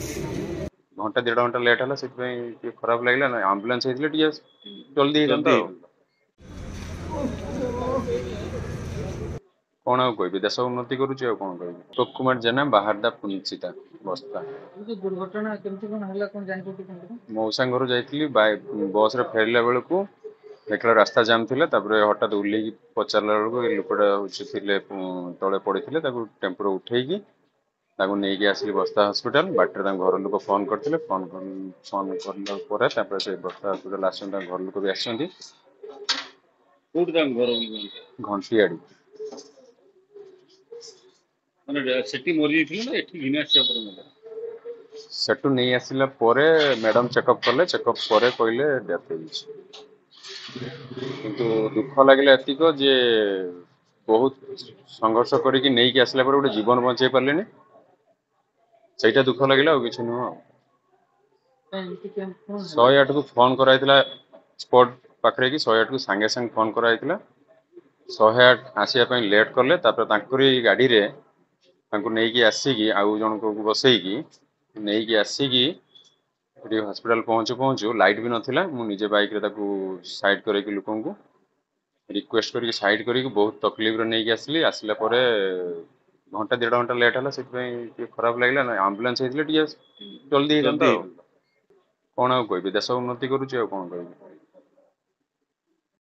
घंटा डेढ़ घंटा लेट है से खराब लगे ना आम्बुलांस होती जल्दी कौन आउ कह देश उन्नति करुच्चे कौन कह अशोक कुमार जेना बाहरदा पुंचिता बस्ता दुर्घटना केमती कौन है कौन जानते मौसा घर जाइली बस रे फेरला बेलू देखला रास्ता जाम थिला हठात उल्लेकी पचारा बेलू लोकटा हूँ तले पड़ी टेम्पो उठेकी नहीं आसिली बस्ता हस्पिटाल बाटर घर लोक फोन करते फोन फोन बस्ता हस्पिटाल आस घर लोक भी आसछंती घंटियाड़ी सेठू नहीं आसिला मैडम चेकअप कले चेकअप कहले डेथ किंतु दुख लगे एतिक जे बहुत संघर्ष करके नहीं आसला गोटे जीवन बचे पारे से दुख लगे कि नुह 108 को फोन कराइला स्पॉट पाखे कि 108 को सांगे सांगे फोन कराइला 108 आसवाई लेट कले गाड़ी रे नहीं आसिकी आउ जन को बसईकी नहीं आसिकी हॉस्पिटल पहुंचु पहुंचु लाइट भी नथिला मु निजे बाइक रे साइड करे लोक रिक्वेस्ट करके साइड करके बहुत तकलीफ रे नहीं आसली आसला परे घंटा डेढ़ घंटा लेट है से खराब लगे ना आम्बुलांस होती जल्दी कौन आउ कह देश उन्नति करुच्चे कौन कह